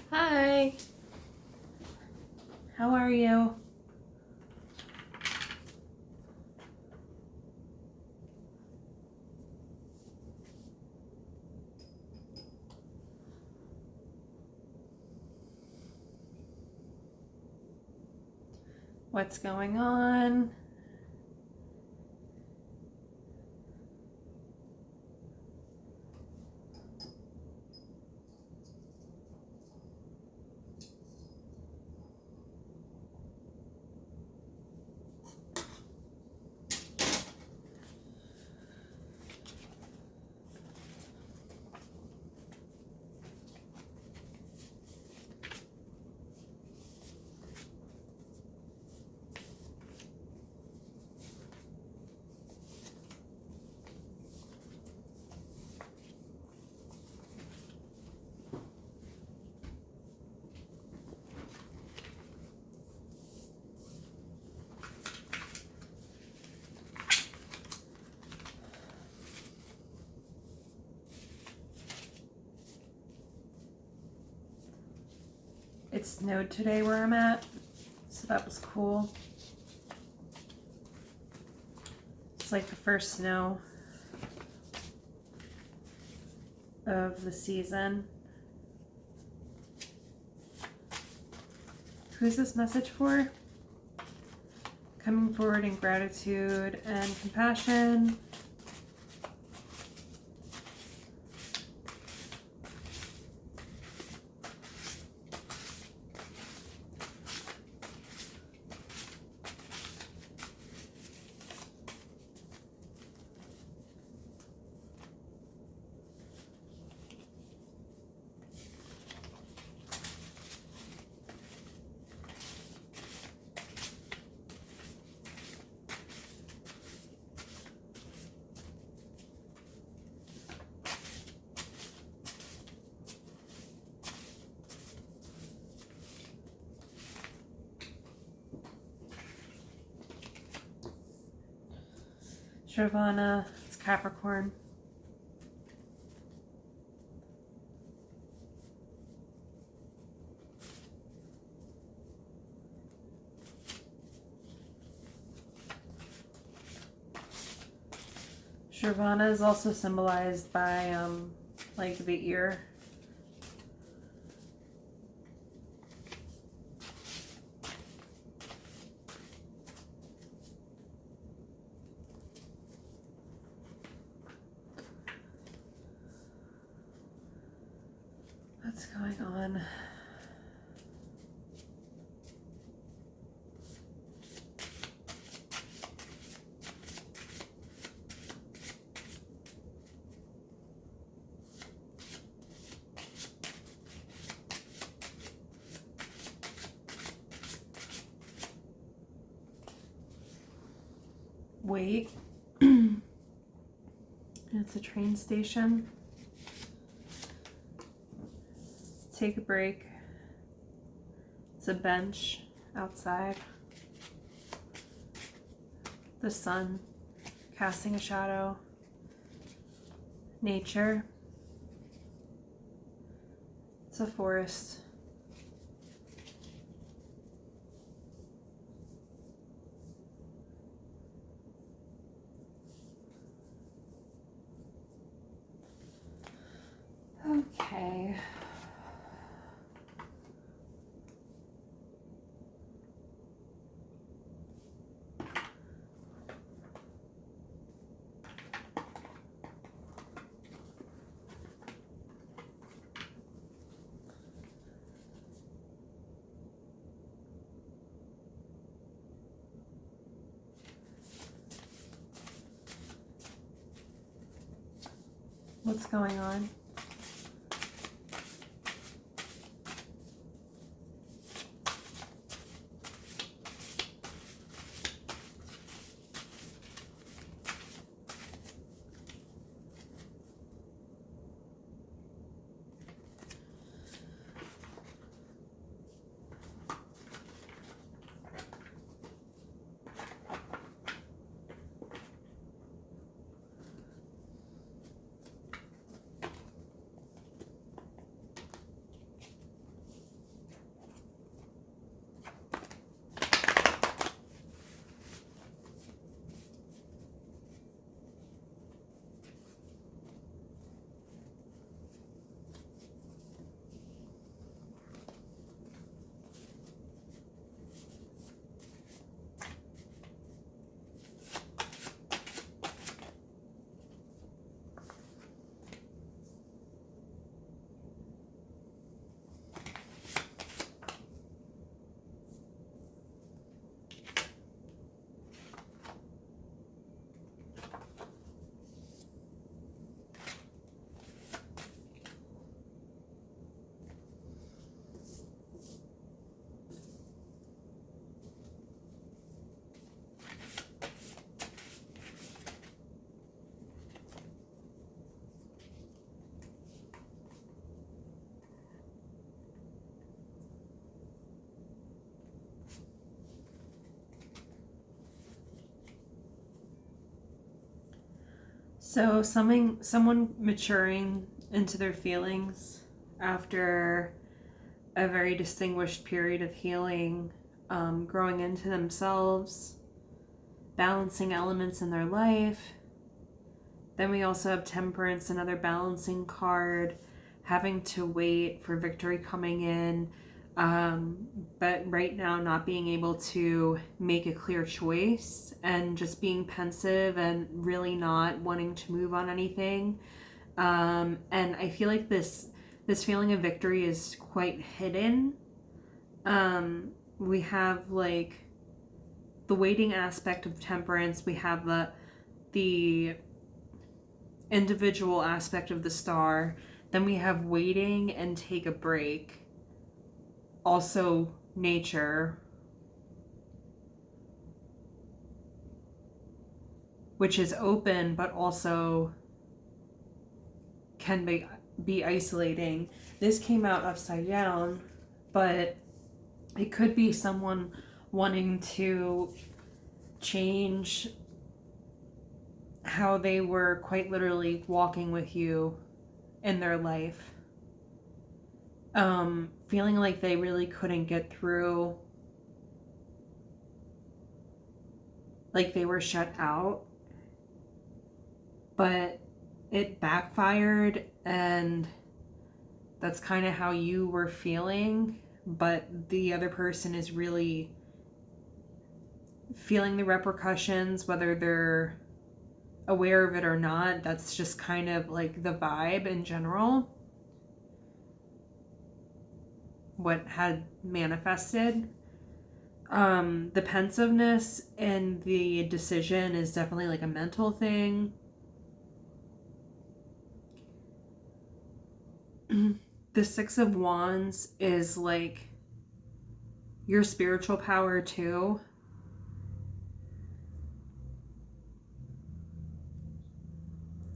Hi. How are you? What's going on? It snowed today where I'm at, so that was cool. It's like the first snow of the season. Who's this message for? Coming forward in gratitude and compassion. Shravana, it's Capricorn. Shravana is also symbolized by like the ear. What's going on? Wait. It's a train station. Take a break. It's a bench outside. The sun casting a shadow. Nature. It's a forest. Okay. What's going on? So someone maturing into their feelings after a very distinguished period of healing, growing into themselves, balancing elements in their life. Then we also have Temperance, another balancing card, having to wait for victory coming in, but right now not being able to make a clear choice and just being pensive and really not wanting to move on anything. And I feel like this feeling of victory is quite hidden. We have like the waiting aspect of Temperance. We have the individual aspect of the Star. Then we have waiting and take a break. Also Nature, which is open but also can be isolating. This came out upside down, but it could be someone wanting to change how they were quite literally walking with you in their life. Feeling like they really couldn't get through, like they were shut out, but it backfired, and that's kind of how you were feeling, but the other person is really feeling the repercussions, whether they're aware of it or not. That's just kind of like the vibe in general, what had manifested. The pensiveness and the decision is definitely like a mental thing. The Six of Wands is like your spiritual power too.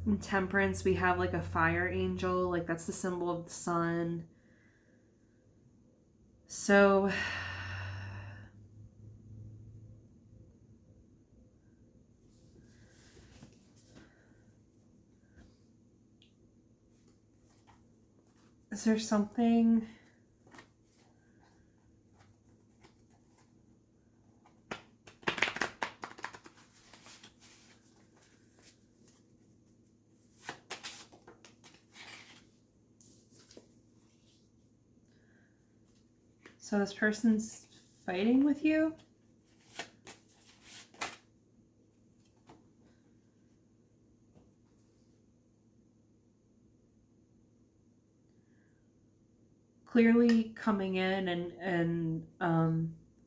In Temperance, we have like a fire angel, like that's the symbol of the sun. So is there something? So this person's fighting with you? Clearly coming in and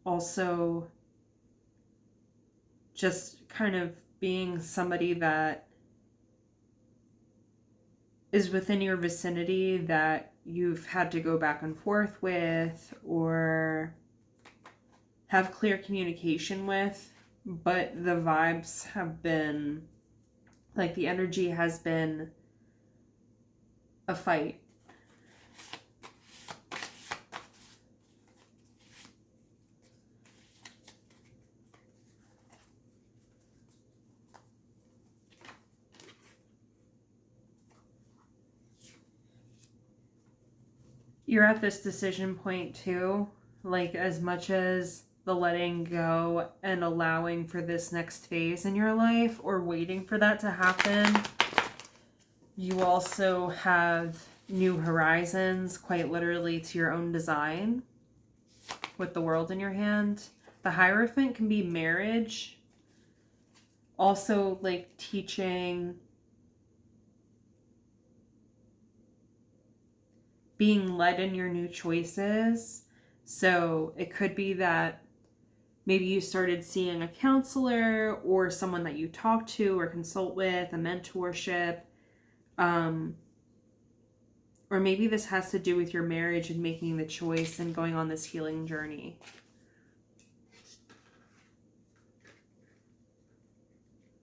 also just kind of being somebody that is within your vicinity that you've had to go back and forth with or have clear communication with, but the vibes have been like the energy has been a fight. You're at this decision point too, like as much as the letting go and allowing for this next phase in your life or waiting for that to happen, you also have new horizons, quite literally to your own design, with the world in your hand. The Hierophant can be marriage, also like teaching, being led in your new choices. So it could be that maybe you started seeing a counselor or someone that you talk to or consult with, a mentorship. Or maybe this has to do with your marriage and making the choice and going on this healing journey.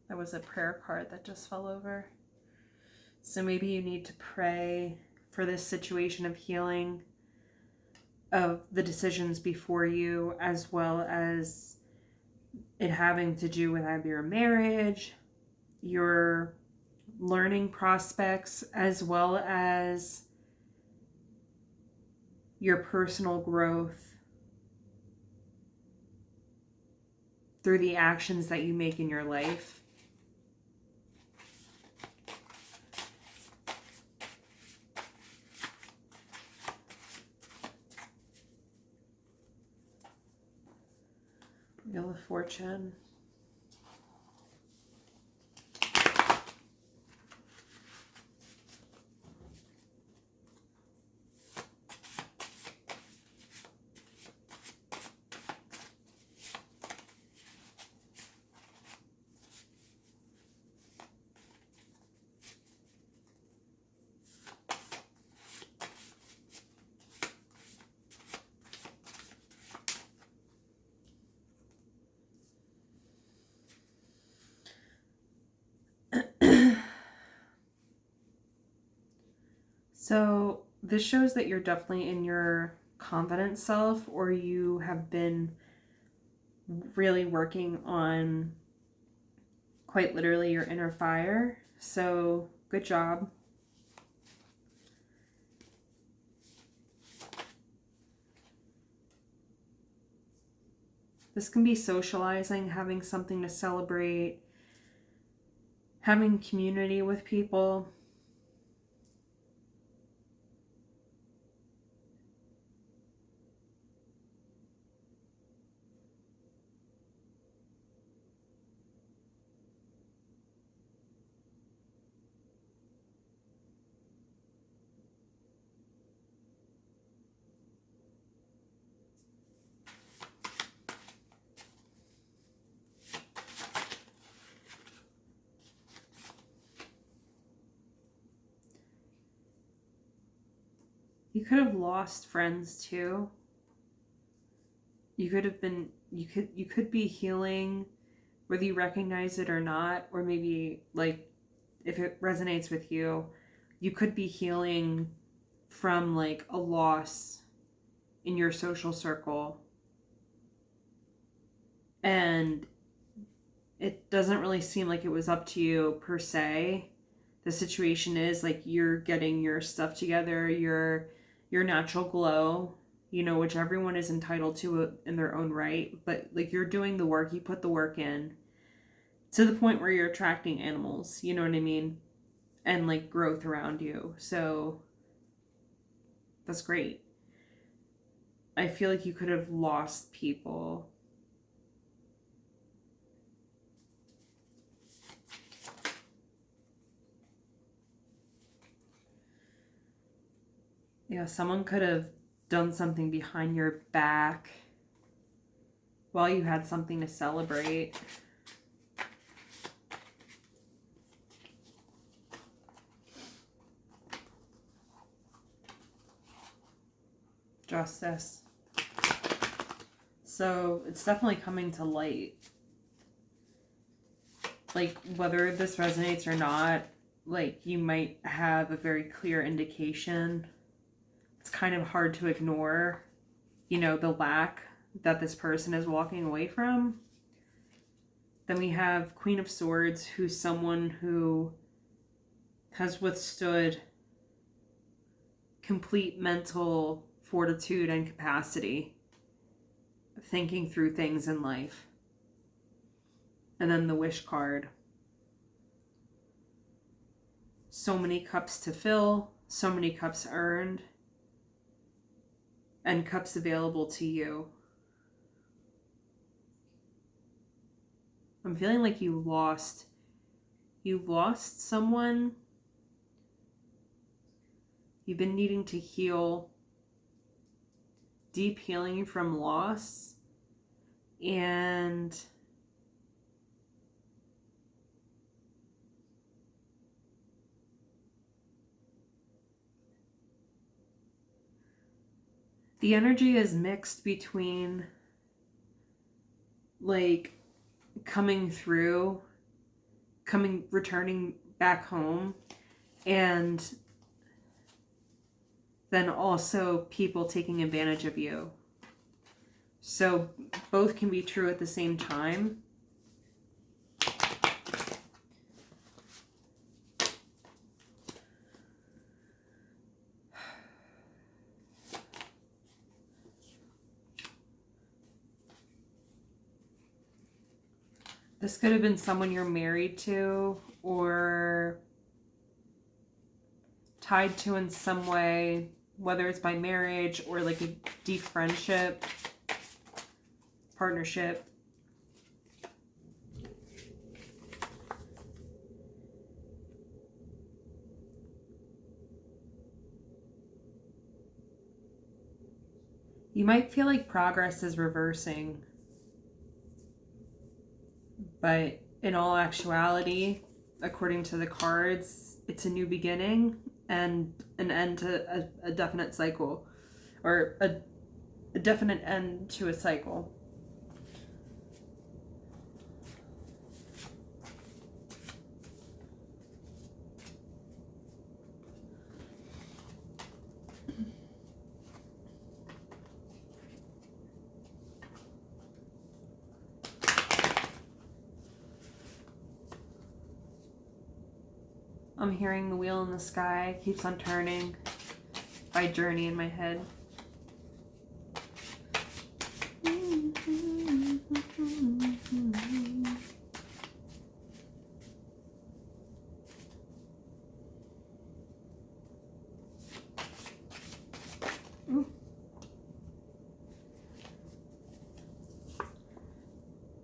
That was a prayer card that just fell over. So maybe you need to pray for this situation of healing of the decisions before you, as well as it having to do with either your marriage, your learning prospects as well as your personal growth through the actions that you make in your life. Wheel of Fortune. So this shows that you're definitely in your confident self, or you have been really working on quite literally your inner fire. So good job. This can be socializing, having something to celebrate, having community with people. You could have lost friends too. You could be healing, whether you recognize it or not, or maybe like if it resonates with you, you could be healing from like a loss in your social circle. And it doesn't really seem like it was up to you per se. The situation is like you're getting your stuff together, your natural glow, you know, which everyone is entitled to in their own right, but like you're doing the work, you put the work in to the point where you're attracting animals, you know what I mean? And like growth around you. So that's great. I feel like you could have lost people. Yeah, someone could have done something behind your back while you had something to celebrate. Justice. So it's definitely coming to light. Like whether this resonates or not, like you might have a very clear indication. It's kind of hard to ignore, you know, the lack that this person is walking away from. Then we have Queen of Swords, who's someone who has withstood complete mental fortitude and capacity of thinking through things in life. And then the Wish card. So many cups to fill, so many cups earned, and cups available to you. I'm feeling like you lost someone. You've been needing to heal, deep healing from loss, and the energy is mixed between like returning back home, and then also people taking advantage of you. So both can be true at the same time. This could have been someone you're married to or tied to in some way, whether it's by marriage or like a deep friendship, partnership. You might feel like progress is reversing, but in all actuality, according to the cards, it's a new beginning and an end to a definite cycle, or a definite end to a cycle. I'm hearing the wheel in the sky keeps on turning by Journey in my head.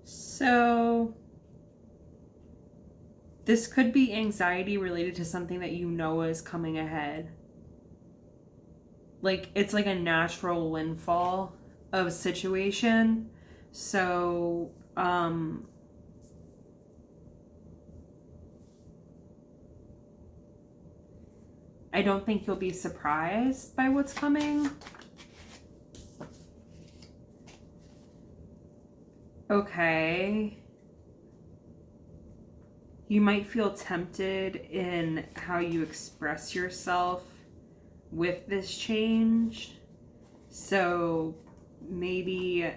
So this could be anxiety related to something that you know is coming ahead. Like, it's like a natural windfall of situation. So, I don't think you'll be surprised by what's coming. Okay. You might feel tempted in how you express yourself with this change. So maybe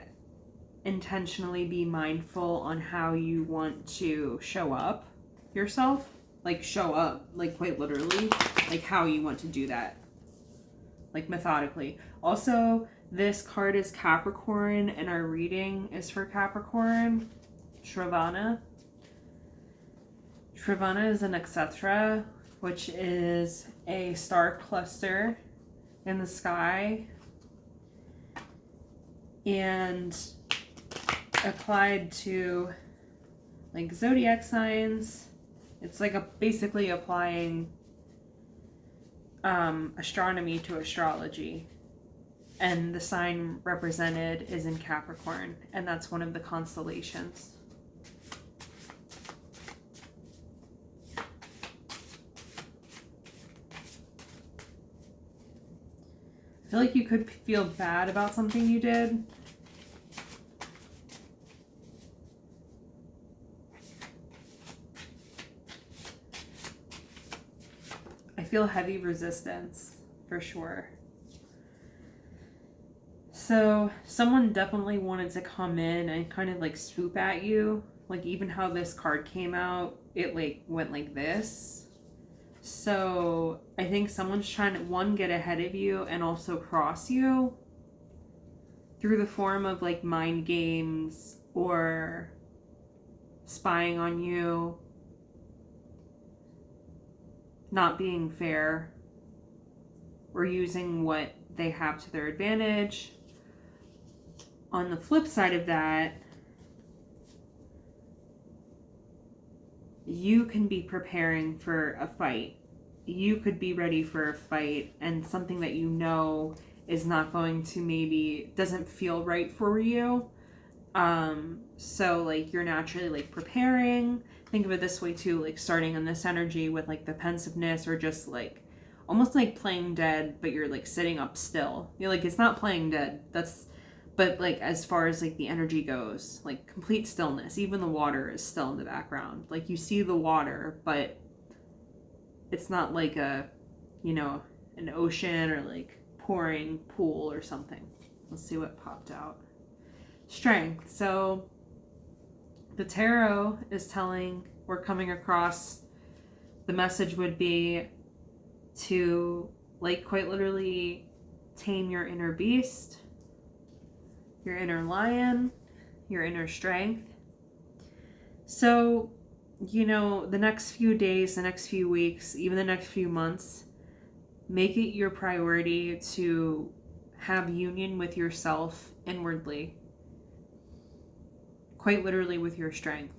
intentionally be mindful on how you want to show up yourself. Like show up, like quite literally, like how you want to do that. Like methodically. Also, this card is Capricorn and our reading is for Capricorn. Shravana. Shravana is a nakshatra, which is a star cluster in the sky, and applied to like zodiac signs. It's like basically applying astronomy to astrology, and the sign represented is in Capricorn, and that's one of the constellations. I feel like you could feel bad about something you did. I feel heavy resistance, for sure. So someone definitely wanted to come in and kind of like swoop at you. Like even how this card came out, it like went like this. So I think someone's trying to, one, get ahead of you and also cross you through the form of like mind games or spying on you, not being fair, or using what they have to their advantage. On the flip side of that, you can be preparing for a fight. You could be ready for a fight, and something that you know is not going to, maybe doesn't feel right for you. So like you're naturally like preparing. Think of it this way too, like starting in this energy with like the pensiveness, or just like almost like playing dead, but you're like sitting up still. You're like, it's not playing dead. But like as far as like the energy goes, like complete stillness. Even the water is still in the background. Like you see the water, but it's not like an ocean or like pouring pool or something. Let's see what popped out. Strength. So the tarot is telling, we're coming across, the message would be to like quite literally tame your inner beast, your inner lion, your inner strength. So, the next few days, the next few weeks, even the next few months, make it your priority to have union with yourself inwardly, quite literally with your strength.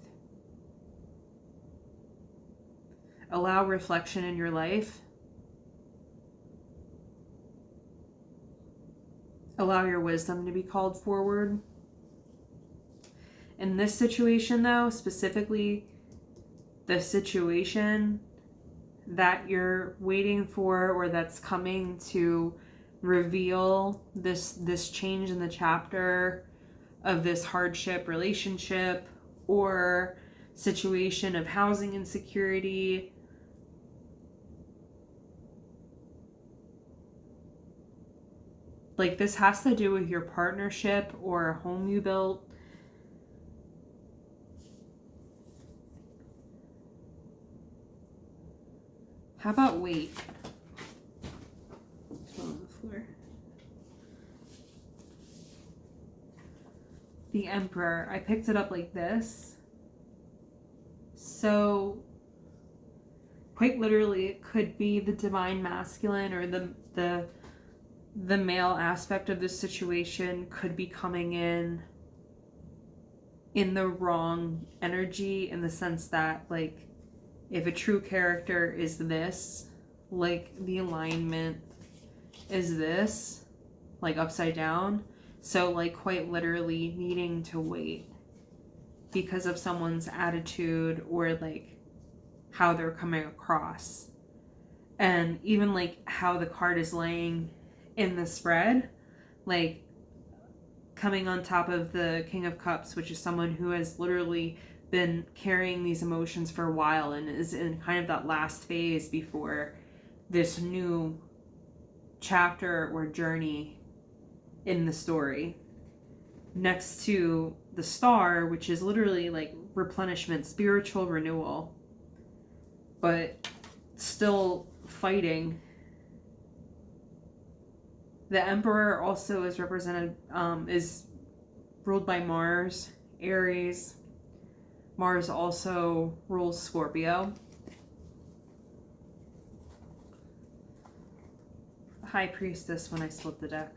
Allow reflection in your life. Allow your wisdom to be called forward. In this situation, though, specifically the situation that you're waiting for or that's coming to reveal this change in the chapter of this hardship relationship or situation of housing insecurity, like this has to do with your partnership or a home you built. How about weight? It's on the floor. The Emperor. I picked it up like this. So, quite literally, it could be the divine masculine or the male aspect of this situation could be coming in the wrong energy, in the sense that, like, if a true character is this, like the alignment is this, like upside down. So like quite literally needing to wait because of someone's attitude or like how they're coming across. And even like how the card is laying in the spread, like coming on top of the King of Cups, which is someone who has literally been carrying these emotions for a while and is in kind of that last phase before this new chapter or journey in the story. Next to the Star, which is literally like replenishment, spiritual renewal, but still fighting. The Emperor also is represented, is ruled by Mars, Aries. Mars also rules Scorpio. High Priestess when I split the deck.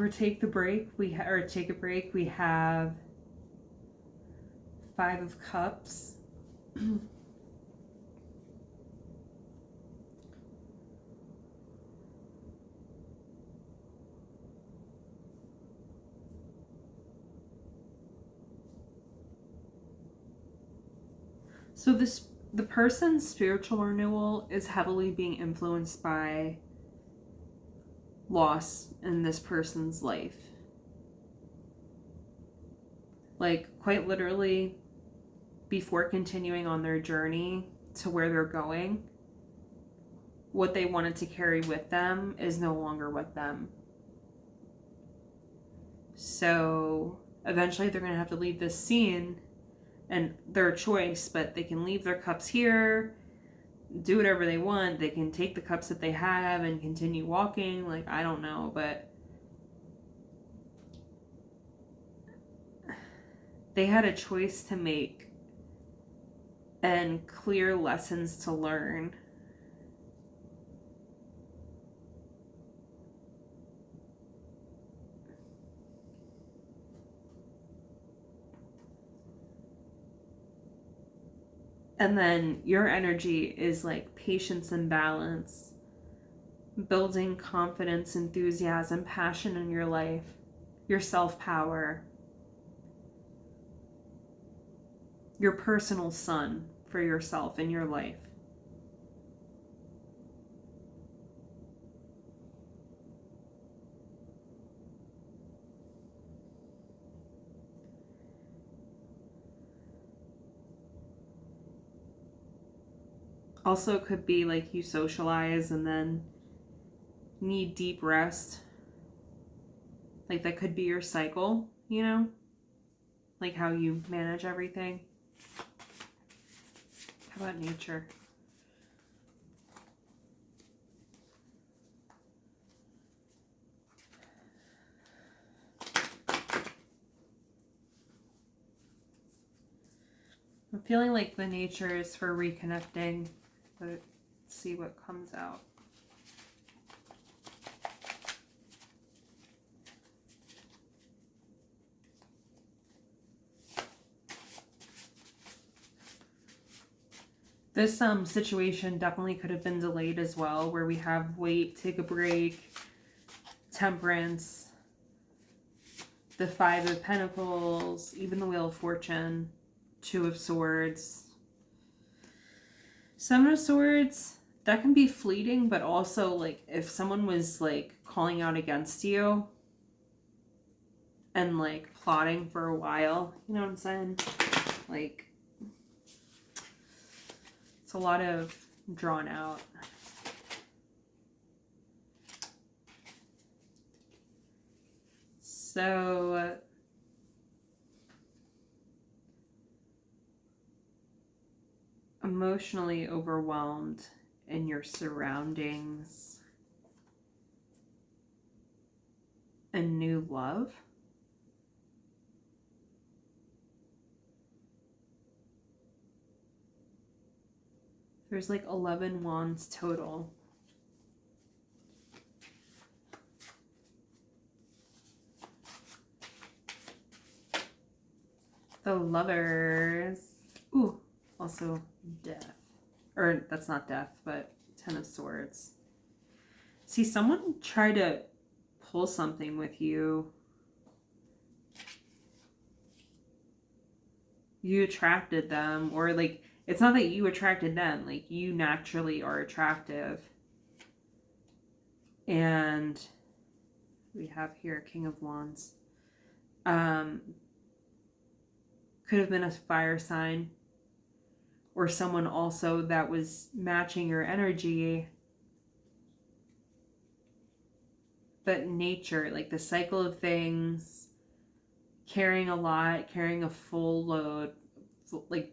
Take a break. We have 5 of Cups. So the person's spiritual renewal is heavily being influenced by loss in this person's life. Like quite literally, before continuing on their journey to where they're going, what they wanted to carry with them is no longer with them. So eventually they're going to have to leave this scene, and their choice, but they can leave their cups here, do whatever they want. They can take the cups that they have and continue walking. Like, I don't know, but they had a choice to make and clear lessons to learn. And then your energy is like patience and balance, building confidence, enthusiasm, passion in your life, your self-power, your personal sun for yourself in your life. Also, it could be like you socialize and then need deep rest. Like that could be your cycle, you know? Like how you manage everything. How about nature? I'm feeling like the nature is for reconnecting, but let's see what comes out. This situation definitely could have been delayed as well, where we have wait, take a break, temperance, the Five of Pentacles, even the Wheel of Fortune, Two of Swords, Seven of Swords. That can be fleeting, but also like if someone was like calling out against you and like plotting for a while, you know what I'm saying? Like it's a lot of drawn out. So emotionally overwhelmed in your surroundings and new love. There's like 11 wands total. The Lovers. Ooh, also death. Or that's not death, but Ten of Swords. See, someone tried to pull something with you. You attracted them, or like, it's not that you attracted them, like you naturally are attractive. And we have here King of Wands. Could have been a fire sign, or someone also that was matching your energy. But nature, like the cycle of things, carrying a lot, carrying a full load, like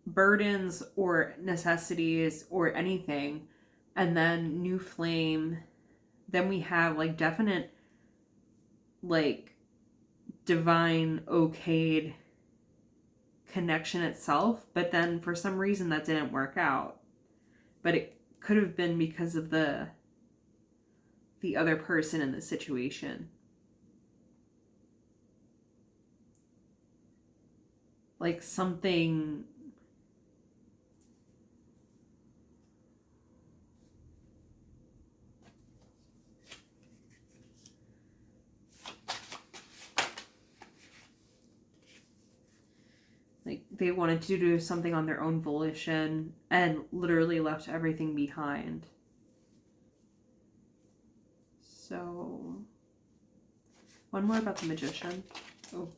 burdens or necessities or anything, and then new flame. Then we have like definite like divine okayed connection itself, but then for some reason that didn't work out. But it could have been because of the other person in the situation. Like something like they wanted to do something on their own volition and literally left everything behind. So, one more about the Magician. Oh.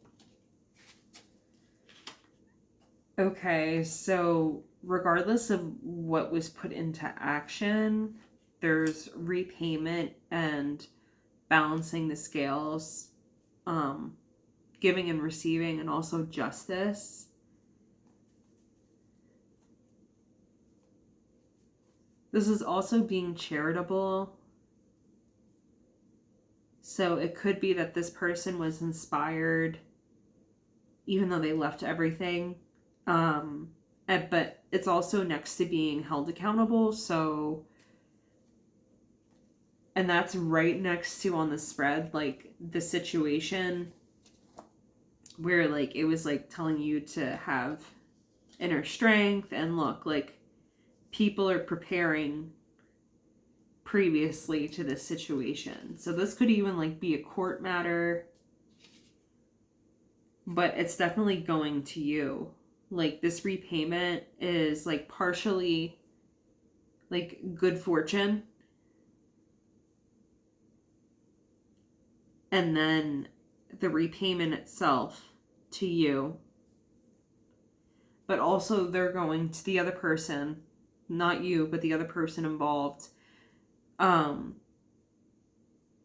Okay, so regardless of what was put into action, there's repayment and balancing the scales, giving and receiving, and also justice. This is also being charitable. So it could be that this person was inspired even though they left everything. But it's also next to being held accountable. So, and that's right next to on the spread, like the situation where like it was like telling you to have inner strength and look, like people are preparing previously to this situation. So this could even like be a court matter, but it's definitely going to you. Like this repayment is like partially like good fortune, and then the repayment itself to you, but also they're going to the other person not you, but the other person involved,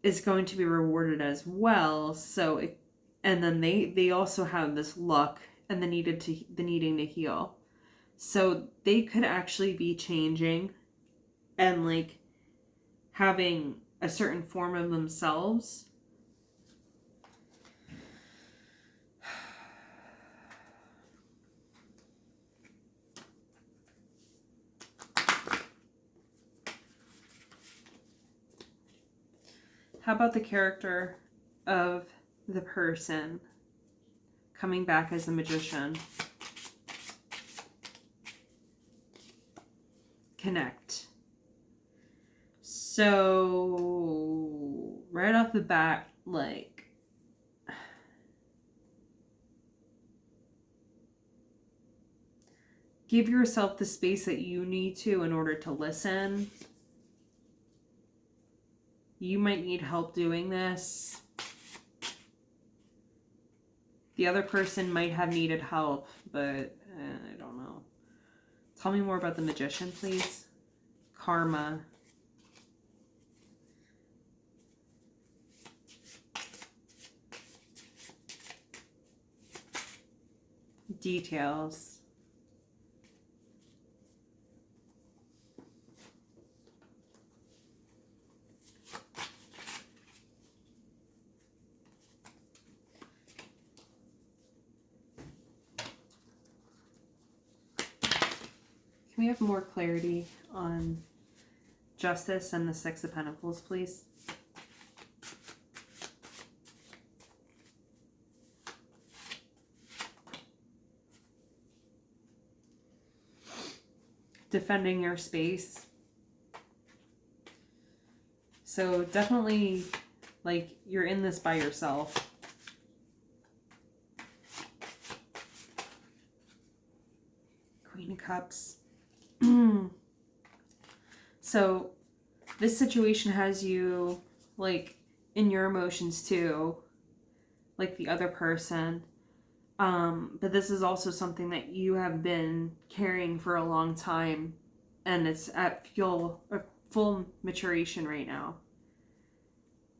is going to be rewarded as well. So, and then they also have this luck and the needing to heal. So they could actually be changing and like having a certain form of themselves. How about the character of the person coming back as a magician? Connect. So, right off the bat, like, give yourself the space that you need to in order to listen. You might need help doing this. The other person might have needed help, but I don't know. Tell me more about the magician, please. Karma. Details. Can we have more clarity on Justice and the Six of Pentacles, please? Defending your space. So definitely, like, you're in this by yourself. Queen of Cups. So this situation has you, like, in your emotions too, like the other person. But this is also something that you have been carrying for a long time, and it's at full maturation right now.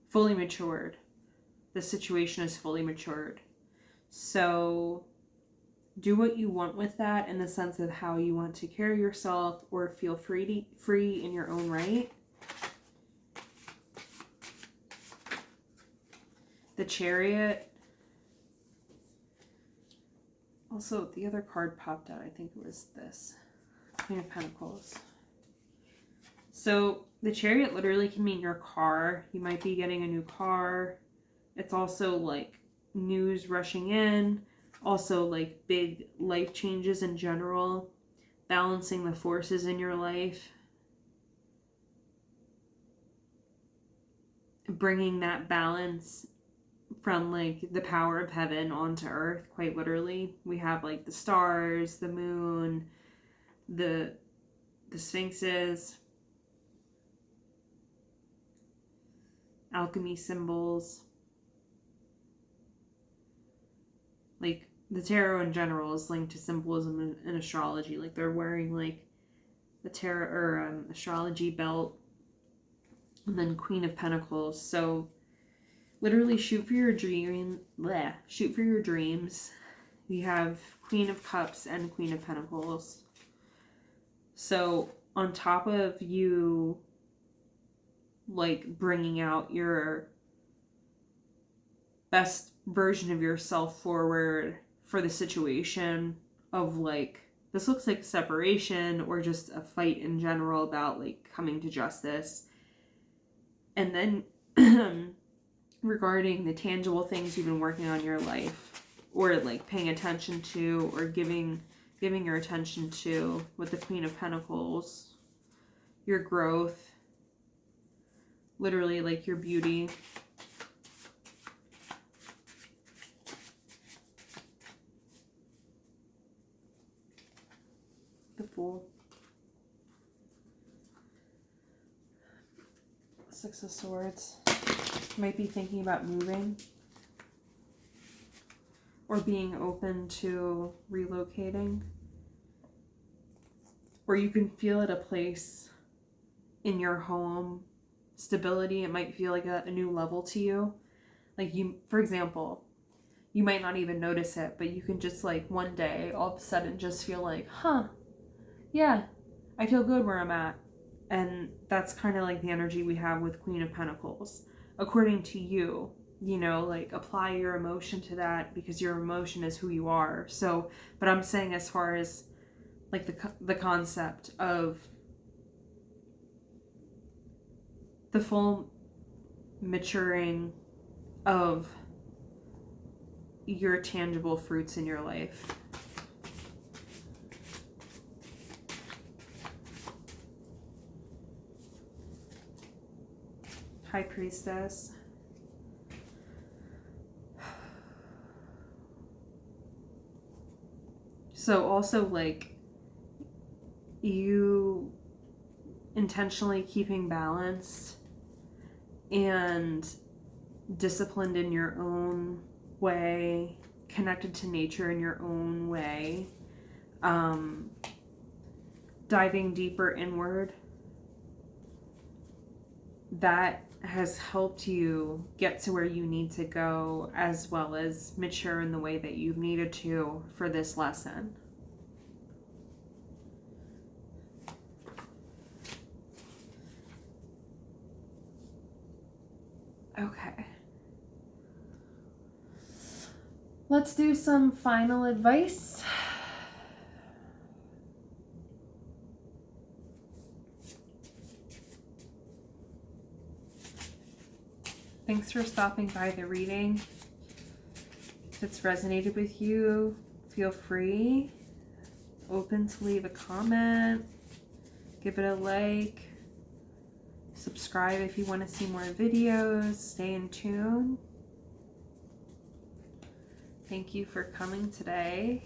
Fully matured. The situation is fully matured. So do what you want with that in the sense of how you want to carry yourself or feel free in your own right. The Chariot. Also, the other card popped out. I think it was this. Queen of Pentacles. So the Chariot literally can mean your car. You might be getting a new car. It's also like news rushing in. Also like big life changes in general. Balancing the forces in your life. Bringing that balance from like the power of heaven onto earth, quite literally. We have like the stars, the moon, the sphinxes, alchemy symbols. Like the tarot in general is linked to symbolism in astrology. Like they're wearing like the tarot or astrology belt, and then Queen of Pentacles. So literally shoot for your shoot for your dreams. We have Queen of Cups and Queen of Pentacles. So on top of you like bringing out your best version of yourself forward for the situation of like, this looks like a separation or just a fight in general about like coming to justice. And then regarding the tangible things you've been working on in your life or like paying attention to or giving your attention to with the Queen of Pentacles, your growth, literally like your beauty. The Fool. Six of Swords. Might be thinking about moving or being open to relocating or you can feel at a place in your home, stability. It might feel like a new level to you. Like you, for example, you might not even notice it, but you can just like one day all of a sudden just feel like, yeah, I feel good where I'm at. And that's kind of like the energy we have with Queen of Pentacles. According to you, you know, like apply your emotion to that, because your emotion is who you are. So, but I'm saying as far as like the concept of the full maturing of your tangible fruits in your life. High Priestess. So also like you intentionally keeping balanced and disciplined in your own way, connected to nature in your own way, diving deeper inward, that has helped you get to where you need to go, as well as mature in the way that you've needed to for this lesson. Okay. Let's do some final advice. Thanks for stopping by the reading. If it's resonated with you, feel free, open to leave a comment, give it a like, subscribe if you want to see more videos, stay in tune. Thank you for coming today.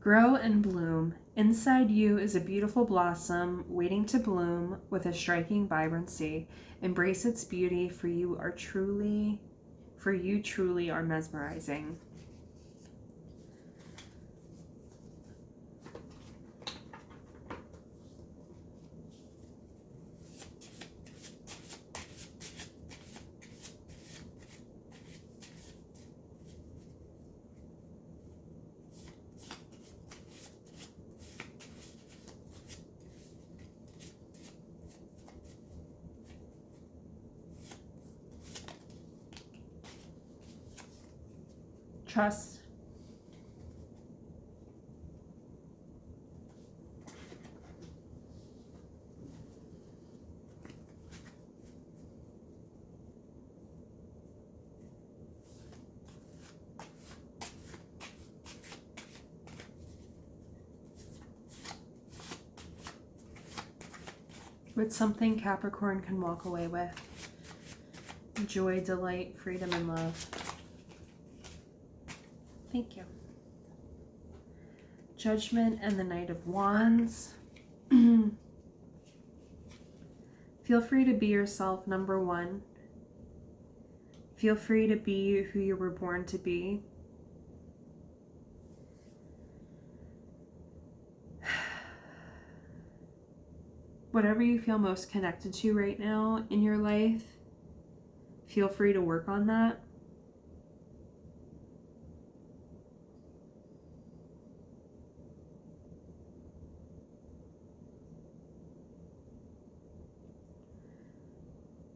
Grow and bloom. Inside you is a beautiful blossom waiting to bloom with a striking vibrancy. Embrace its beauty, for you truly are mesmerizing. Trust. With something Capricorn can walk away with. Joy, delight, freedom, and love. Thank you. Judgment and the Knight of Wands. Feel free to be yourself, number one. Feel free to be who you were born to be. Whatever you feel most connected to right now in your life, feel free to work on that.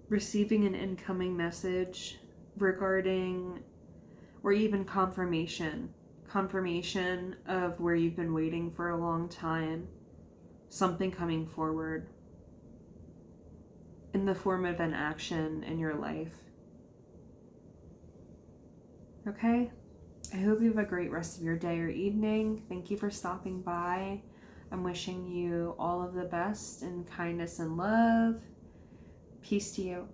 Receiving an incoming message regarding, or even confirmation of where you've been waiting for a long time, something coming forward in the form of an action in your life. Okay? I hope you have a great rest of your day or evening. Thank you for stopping by. I'm wishing you all of the best and kindness and love. Peace to you.